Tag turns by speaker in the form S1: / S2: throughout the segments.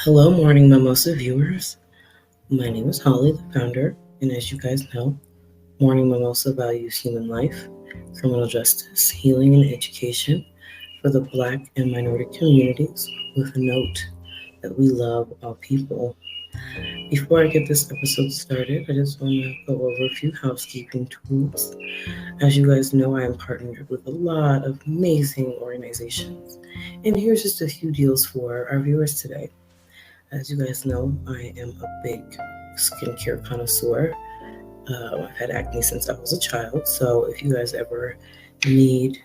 S1: Hello, Morning Mimosa viewers. My name is Holly, the founder, and as you guys know, Morning Mimosa values human life, criminal justice, healing, and education for the Black and minority communities with a note that we love all people. Before I get this episode started, I just want to go over a few housekeeping tools. As you guys know, I am partnered with a lot of amazing organizations, and here's just a few deals for our viewers today. As you guys know, I am a big skincare connoisseur. I've had acne since I was a child, so if you guys ever need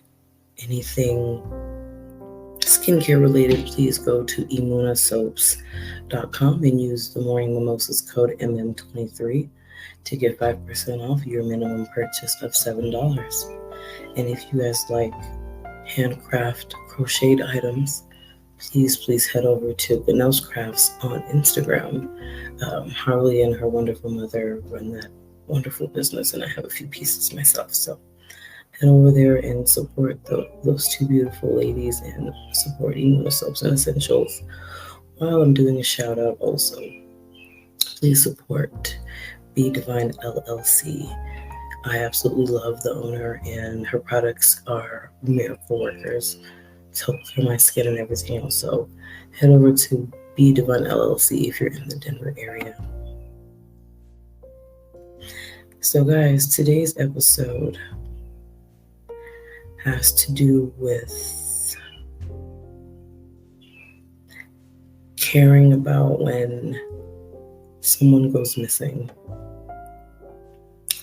S1: anything skincare related, please go to immunasoaps.com and use the Morning Mimosas code MM23 to get 5% off your minimum purchase of $7. And if you guys like handcraft crocheted items, please head over to Benel's Crafts on Instagram. Harley and her wonderful mother run that wonderful business, and I have a few pieces myself. So head over there and support those two beautiful ladies and support Immuna Soaps and Essentials. While I'm doing a shout out, also, please support Be Divine LLC. I absolutely love the owner, and her products are miracle workers to help clear my skin and everything else. So head over to Be Divine LLC if you're in the Denver area. So, guys, today's episode has to do with caring about when someone goes missing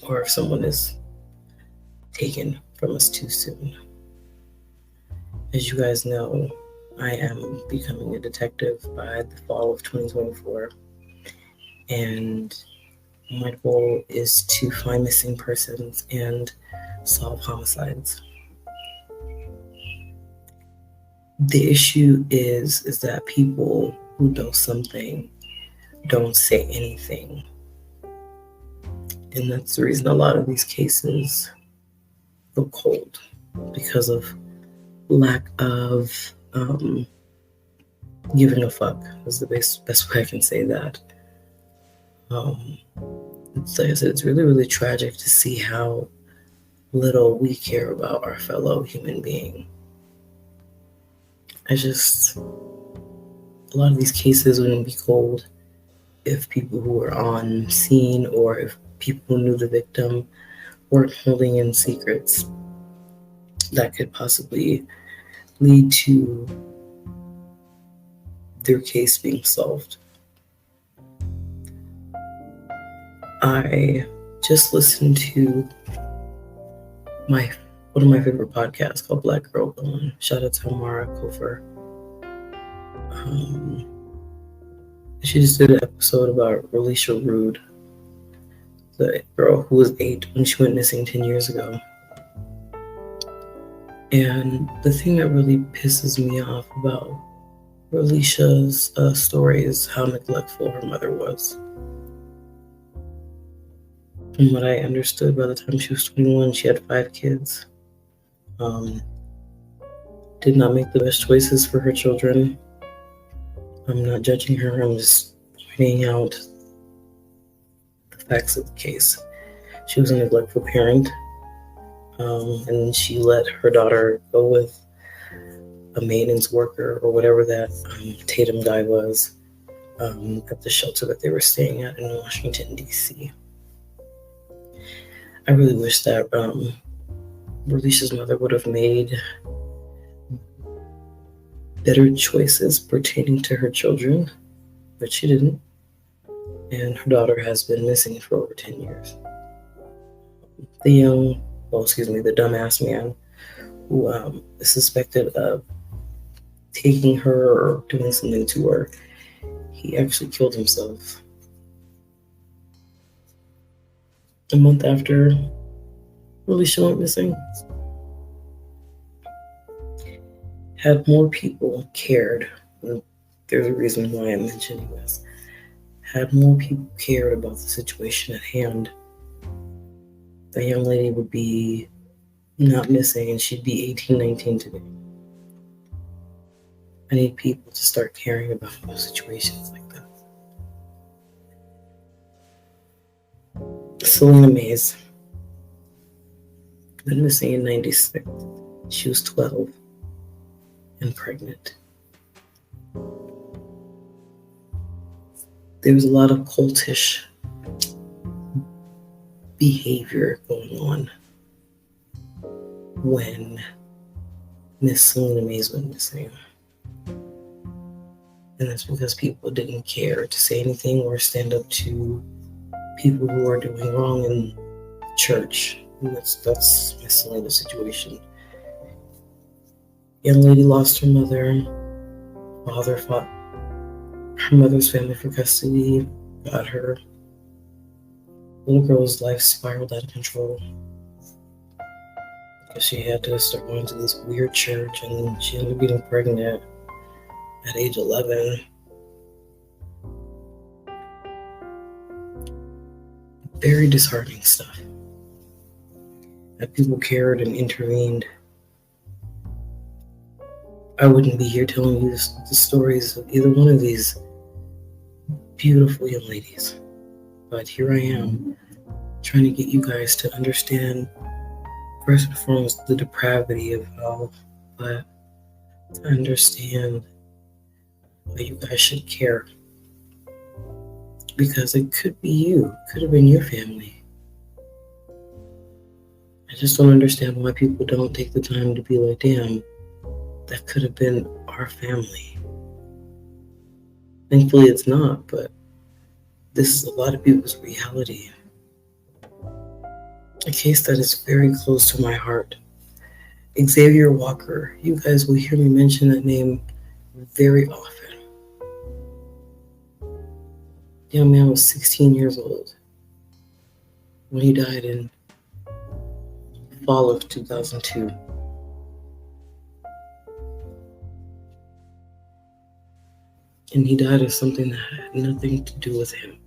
S1: or if someone is taken from us too soon. As you guys know, I am becoming a detective by the fall of 2024, and my goal is to find missing persons and solve homicides. The issue is that people who know something don't say anything. And that's the reason a lot of these cases go cold, because of lack of giving a fuck is the best way I can say that. It's, like I said, it's really, really tragic to see how little we care about our fellow human being. A lot of these cases wouldn't be cold if people who were on scene or if people who knew the victim weren't holding in secrets that could possibly lead to their case being solved. I just listened to one of my favorite podcasts called Black Girl Gone. Shout out to Amara Kofer. She just did an episode about Relisha Rude, the girl who was 8 when she went missing 10 years ago. And the thing that really pisses me off about Relisha's story is how neglectful her mother was. From what I understood, by the time she was 21, she had 5 kids. Did not make the best choices for her children. I'm not judging her, I'm just pointing out the facts of the case. She was a neglectful parent, and she let her daughter go with a maintenance worker or whatever that Tatum guy was at the shelter that they were staying at in Washington, D.C. I really wish that Relisha's mother would have made better choices pertaining to her children, but she didn't. And her daughter has been missing for over 10 years. The dumbass man who is suspected of taking her or doing something to her, he actually killed himself a month after Relisha went missing. Had more people cared, there's a reason why I'm mentioning this, had more people cared about the situation at hand, the young lady would be not missing and she'd be 18, 19 today. I need people to start caring about situations like that. Selena Mays, been missing in 96. She was 12 and pregnant. There was a lot of cultish behavior going on when Miss Selena Mays went missing. And that's because people didn't care to say anything or stand up to people who are doing wrong in church. And that's Miss Selena's situation. Young lady lost her mother. Father fought her mother's family for custody, got her. Little girl's life spiraled out of control because she had to start going to this weird church, and she ended up getting pregnant at age 11. Very disheartening stuff. If people cared and intervened, I wouldn't be here telling you the stories of either one of these beautiful young ladies. But here I am, trying to get you guys to understand, first and foremost, the depravity of all, but to understand why you guys should care. Because it could be you, it could have been your family. I just don't understand why people don't take the time to be like, damn, that could have been our family. Thankfully it's not, but this is a lot of people's reality. A case that is very close to my heart. Xavier Walker. You guys will hear me mention that name very often. The young man was 16 years old when he died in fall of 2002. And he died of something that had nothing to do with him.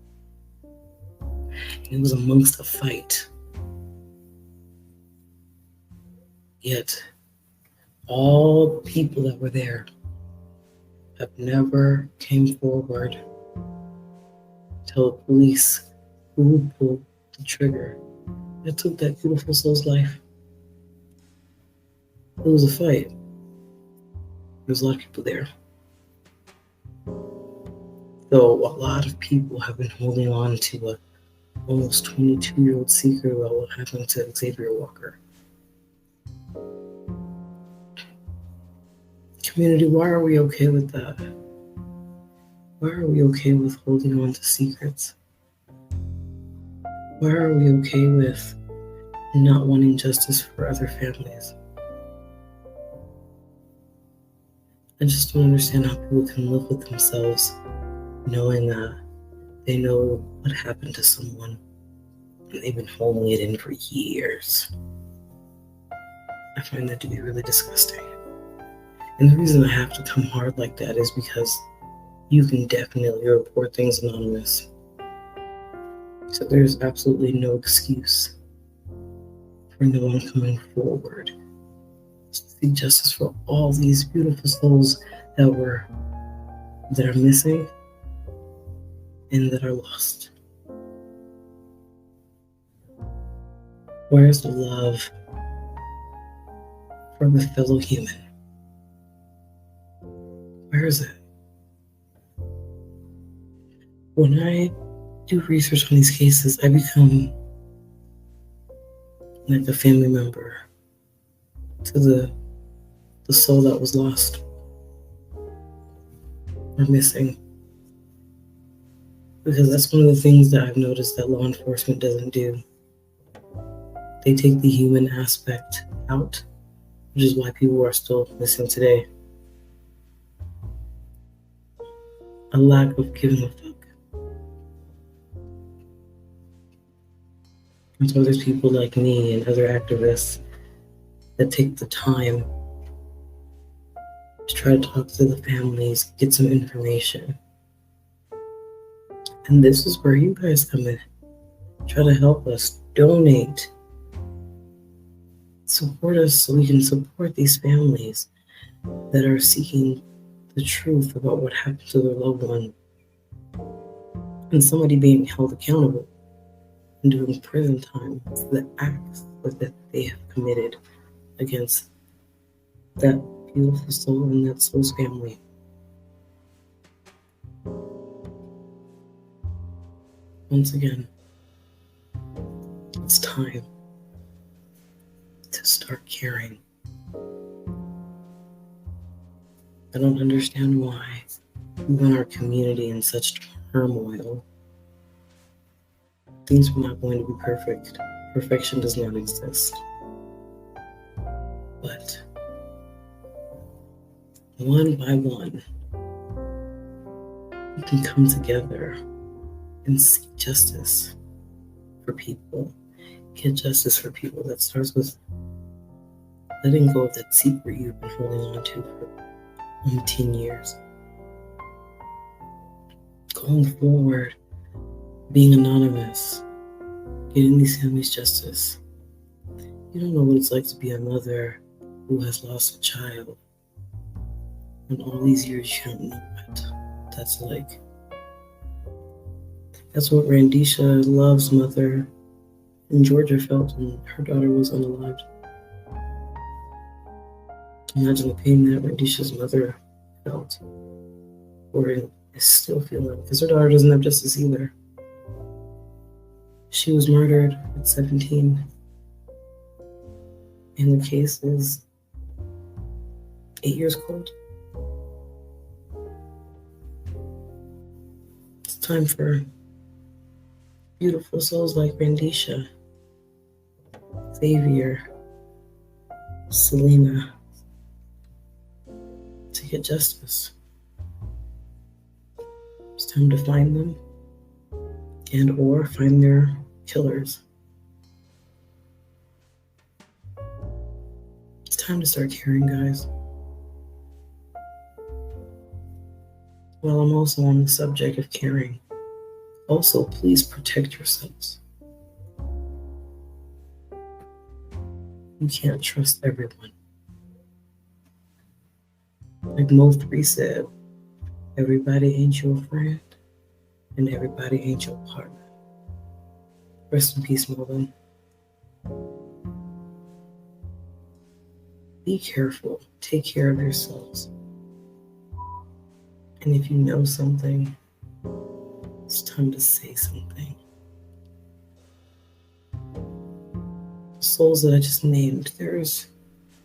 S1: It was amongst a fight. Yet, all the people that were there have never came forward to tell the police who pulled the trigger that took that beautiful soul's life. It was a fight. There was a lot of people there. Though a lot of people have been holding on to a almost 22-year-old secret about what happened to Xavier Walker. Community, why are we okay with that? Why are we okay with holding on to secrets? Why are we okay with not wanting justice for other families? I just don't understand how people can live with themselves knowing that they know what happened to someone and they've been holding it in for years. I find that to be really disgusting. And the reason I have to come hard like that is because you can definitely report things anonymous. So there's absolutely no excuse for no one coming forward to seek justice for all these beautiful souls that are missing and that are lost. Where's the love for the fellow human? Where is it? When I do research on these cases, I become like a family member to the soul that was lost or missing. Because that's one of the things that I've noticed that law enforcement doesn't do. They take the human aspect out, which is why people are still missing today. A lack of giving a fuck. And so there's people like me and other activists that take the time to try to talk to the families, get some information. And this is where you guys come in. Try to help us, donate, support us so we can support these families that are seeking the truth about what happened to their loved one, and somebody being held accountable and doing prison time for the acts that they have committed against that beautiful soul and that soul's family. Once again, it's time to start caring. I don't understand why we want our community in such turmoil. Things are not going to be perfect. Perfection does not exist. But one by one, we can come together and seek justice for people. Get justice for people. That starts with letting go of that secret you've been holding on to for 10 years. Going forward, being anonymous, getting these families justice. You don't know what it's like to be a mother who has lost a child. And all these years you don't know what that's like. That's what Randisha Love's mother in Georgia felt when her daughter was unalived. Imagine the pain that Randisha's mother felt, or is still feeling, because her daughter doesn't have justice either. She was murdered at 17, and the case is 8 years cold. It's time for beautiful souls like Randisha, Xavier, Selena to get justice. It's time to find them and or find their killers. It's time to start caring, guys. While I'm also on the subject of caring, also please protect yourselves. You can't trust everyone. Like Mo3 said, everybody ain't your friend and everybody ain't your partner. Rest in peace, Melvin. Be careful. Take care of yourselves. And if you know something, it's time to say something. The souls that I just named, there's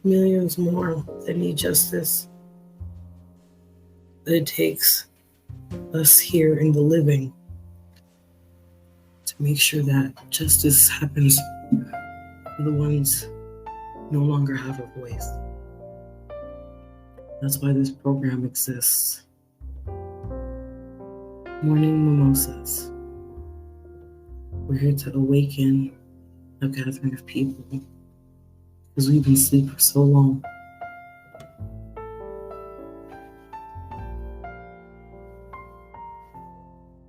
S1: millions more that need justice. But it takes us here in the living to make sure that justice happens for the ones who no longer have a voice. That's why this program exists. Morning Mimosas. We're here to awaken a gathering of people because we've been asleep for so long.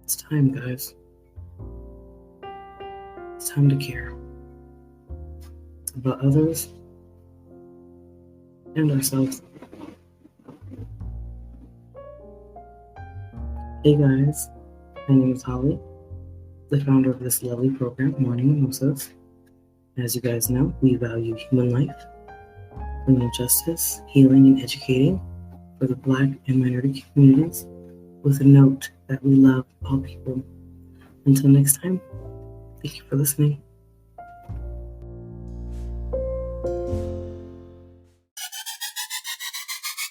S1: It's time, guys. It's time to care about others and ourselves. Hey guys, my name is Holly, the founder of this lovely program, Morning Mimosas. As you guys know, we value human life, criminal justice, healing, and educating for the Black and minority communities, with a note that we love all people. Until next time, thank you for listening.